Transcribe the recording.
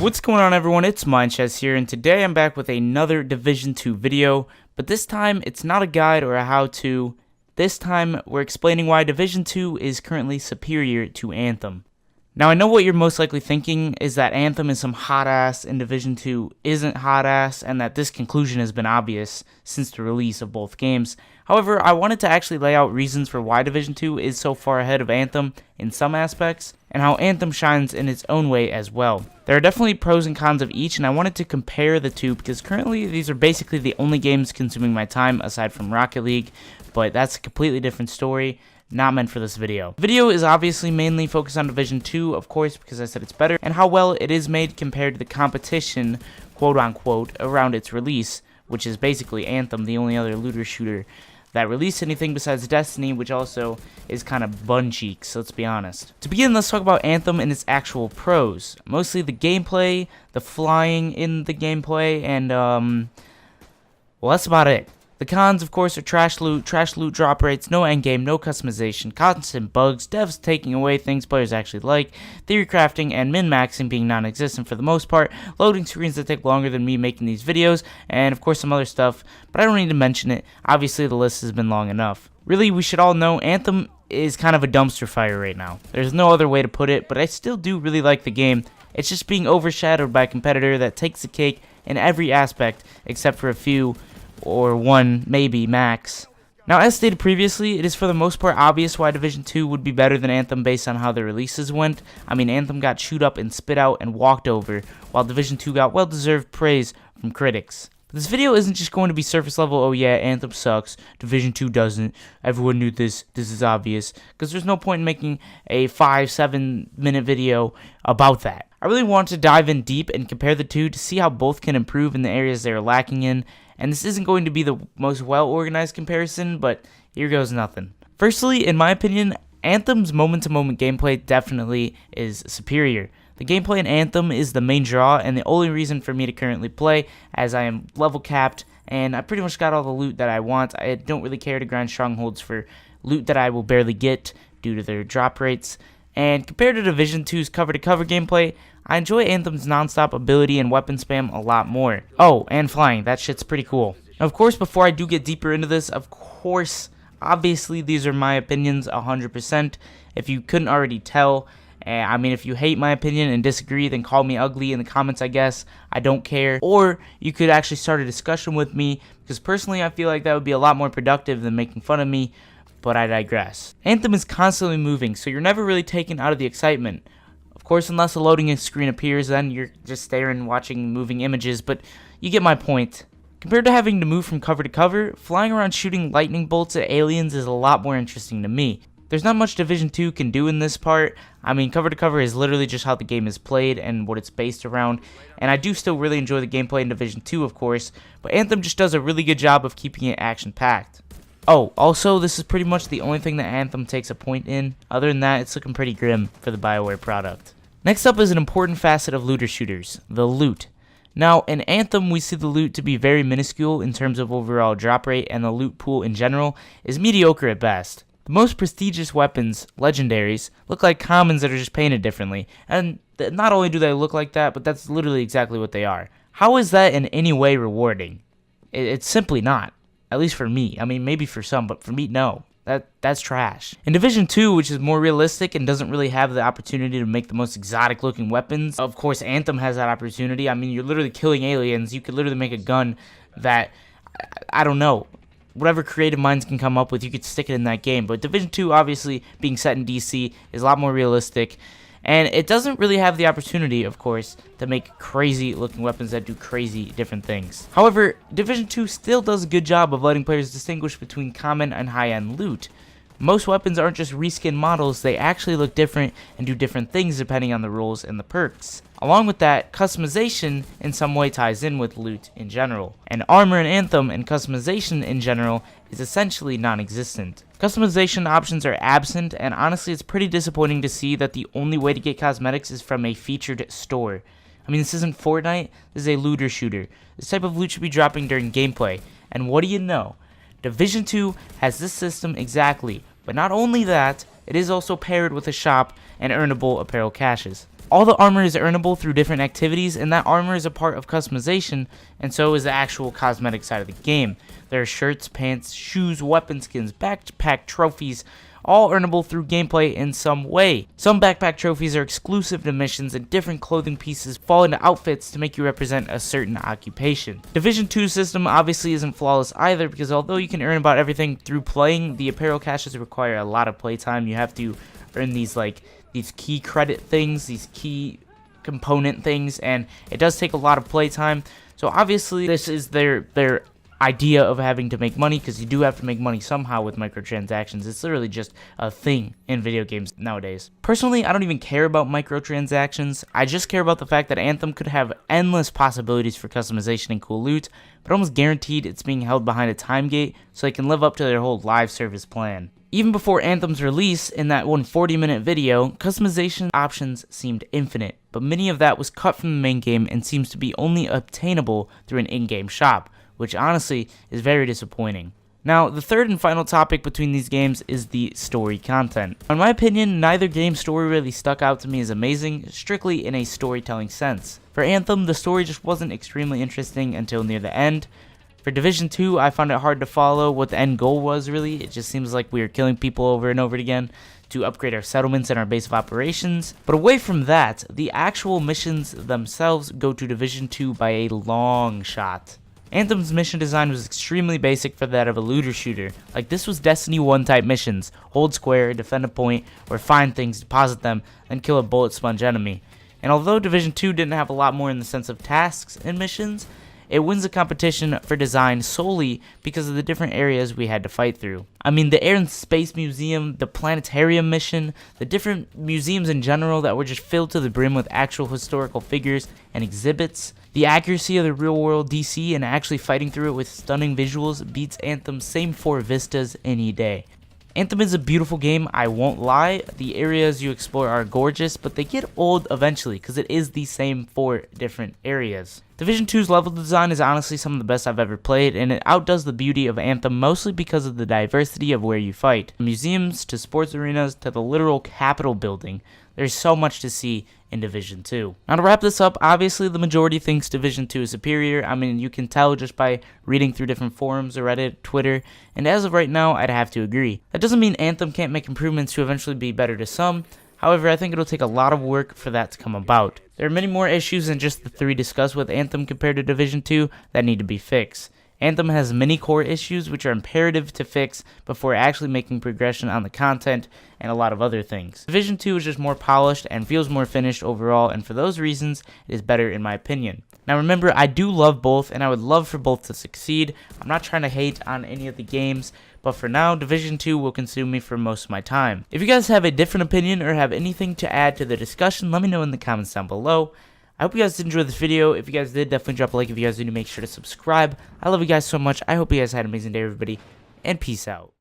What's going on, everyone? It's MindShaz here, and today I'm back with another Division 2 video, but this time it's not a guide or a how-to. This time we're explaining why Division 2 is currently superior to Anthem. Now, I know what you're most likely thinking is that Anthem is some hot ass and Division 2 isn't hot ass, and that this conclusion has been obvious since the release of both games. However, I wanted to actually lay out reasons for why Division 2 is so far ahead of Anthem in some aspects, and how Anthem shines in its own way as well. There are definitely pros and cons of each, and I wanted to compare the two because currently these are basically the only games consuming my time aside from Rocket League, but that's a completely different story. Not meant for this video. The video is obviously mainly focused on Division 2, of course, because I said it's better, and how well it is made compared to the competition, quote unquote, around its release, which is basically Anthem, the only other looter shooter that released anything besides Destiny, which also is kind of bun cheeks, let's be honest. To begin, let's talk about Anthem and its actual pros. Mostly the gameplay, the flying in the gameplay, and well, that's about it. The cons, of course, are trash loot drop rates, no endgame, no customization, constant bugs, devs taking away things players actually like, theory crafting, and min-maxing being non-existent for the most part, loading screens that take longer than me making these videos, and of course some other stuff, but I don't need to mention it. Obviously the list has been long enough. Really, we should all know Anthem is kind of a dumpster fire right now. There's no other way to put it, but I still do really like the game. It's just being overshadowed by a competitor that takes the cake in every aspect, except for a few, or one, maybe, max. Now, as stated previously, it is for the most part obvious why Division 2 would be better than Anthem based on how the releases went. I mean, Anthem got chewed up and spit out and walked over, while Division 2 got well-deserved praise from critics. But this video isn't just going to be surface level, oh yeah, Anthem sucks, Division 2 doesn't, everyone knew this is obvious, because there's no point in making a 5-7 minute video about that. I really want to dive in deep and compare the two to see how both can improve in the areas they are lacking in. And this isn't going to be the most well-organized comparison, but here goes nothing. Firstly, in my opinion, Anthem's moment-to-moment gameplay definitely is superior. The gameplay in Anthem is the main draw and the only reason for me to currently play, as I am level capped and I pretty much got all the loot that I want. I don't really care to grind strongholds for loot that I will barely get due to their drop rates. And compared to Division 2's cover-to-cover gameplay, I enjoy Anthem's non-stop ability and weapon spam a lot more. Oh, and flying, that shit's pretty cool. Now, of course, before I do get deeper into this, obviously these are my opinions 100%. If you couldn't already tell, I mean, if you hate my opinion and disagree, then call me ugly in the comments, I guess. I don't care. Or you could actually start a discussion with me, because personally I feel like that would be a lot more productive than making fun of me. But I digress. Anthem is constantly moving, so you're never really taken out of the excitement. Of course, unless a loading screen appears, then you're just staring, watching moving images, but you get my point. Compared to having to move from cover to cover, flying around shooting lightning bolts at aliens is a lot more interesting to me. There's not much Division 2 can do in this part. I mean, cover to cover is literally just how the game is played and what it's based around, and I do still really enjoy the gameplay in Division 2, of course, but Anthem just does a really good job of keeping it action-packed. Oh, also, this is pretty much the only thing that Anthem takes a point in. Other than that, it's looking pretty grim for the BioWare product. Next up is an important facet of looter shooters, the loot. Now, in Anthem, we see the loot to be very minuscule in terms of overall drop rate, and the loot pool in general is mediocre at best. The most prestigious weapons, legendaries, look like commons that are just painted differently, and not only do they look like that, but that's literally exactly what they are. How is that in any way rewarding? It's simply not. At least for me. I mean, maybe for some, but for me, no. That's trash. In Division 2, which is more realistic and doesn't really have the opportunity to make the most exotic looking weapons, of course Anthem has that opportunity. I mean, you're literally killing aliens. You could literally make a gun that, I don't know, whatever creative minds can come up with, you could stick it in that game. But Division 2, obviously, being set in DC, is a lot more realistic. And it doesn't really have the opportunity, of course, to make crazy looking weapons that do crazy different things. However, Division 2 still does a good job of letting players distinguish between common and high-end loot. Most weapons aren't just reskin models, they actually look different and do different things depending on the rules and the perks. Along with that, customization in some way ties in with loot in general. And armor in Anthem and customization in general is essentially non-existent. Customization options are absent, and honestly it's pretty disappointing to see that the only way to get cosmetics is from a featured store. I mean, this isn't Fortnite, this is a looter shooter. This type of loot should be dropping during gameplay, and what do you know? Division 2 has this system exactly, but not only that, it is also paired with a shop and earnable apparel caches. All the armor is earnable through different activities, and that armor is a part of customization, and so is the actual cosmetic side of the game. There are shirts, pants, shoes, weapon skins, backpack trophies, all earnable through gameplay in some way. Some backpack trophies are exclusive to missions, and different clothing pieces fall into outfits to make you represent a certain occupation. Division 2 system obviously isn't flawless either, because although you can earn about everything through playing, the apparel caches require a lot of playtime. You have to earn these key credit things, these key component things, and it does take a lot of playtime. So obviously this is their idea of having to make money, because you do have to make money somehow with microtransactions. It's literally just a thing in video games nowadays. Personally, I don't even care about microtransactions. I just care about the fact that Anthem could have endless possibilities for customization and cool loot, but almost guaranteed it's being held behind a time gate so they can live up to their whole live service plan. Even before Anthem's release, in that 140-minute video, customization options seemed infinite, but many of that was cut from the main game and seems to be only obtainable through an in-game shop, which honestly is very disappointing. Now, the third and final topic between these games is the story content. In my opinion, neither game's story really stuck out to me as amazing, strictly in a storytelling sense. For Anthem, the story just wasn't extremely interesting until near the end. For Division 2, I found it hard to follow what the end goal was really. It just seems like we were killing people over and over again to upgrade our settlements and our base of operations. But away from that, the actual missions themselves go to Division 2 by a long shot. Anthem's mission design was extremely basic for that of a looter shooter. Like, this was Destiny 1 type missions: hold square, defend a point, or find things, deposit them, then kill a bullet sponge enemy. And although Division 2 didn't have a lot more in the sense of tasks and missions, it wins the competition for design solely because of the different areas we had to fight through. I mean, the Air and Space Museum, the Planetarium mission, the different museums in general that were just filled to the brim with actual historical figures and exhibits. The accuracy of the real-world DC and actually fighting through it with stunning visuals beats Anthem's same 4 vistas any day. Anthem is a beautiful game, I won't lie. The areas you explore are gorgeous, but they get old eventually because it is the same 4 different areas. Division 2's level design is honestly some of the best I've ever played, and it outdoes the beauty of Anthem mostly because of the diversity of where you fight. From museums to sports arenas to the literal Capitol building, there's so much to see in Division 2. Now, to wrap this up, obviously the majority thinks Division 2 is superior. I mean, you can tell just by reading through different forums or Reddit, Twitter, and as of right now, I'd have to agree. That doesn't mean Anthem can't make improvements to eventually be better to some. However, I think it'll take a lot of work for that to come about. There are many more issues than just the 3 discussed with Anthem compared to Division 2 that need to be fixed. Anthem has many core issues which are imperative to fix before actually making progression on the content and a lot of other things. Division 2 is just more polished and feels more finished overall, and for those reasons, it is better in my opinion. Now remember, I do love both, and I would love for both to succeed. I'm not trying to hate on any of the games, but for now, Division 2 will consume me for most of my time. If you guys have a different opinion or have anything to add to the discussion, let me know in the comments down below. I hope you guys did enjoy this video. If you guys did, definitely drop a like. If you guys did, make sure to subscribe. I love you guys so much. I hope you guys had an amazing day, everybody, and peace out.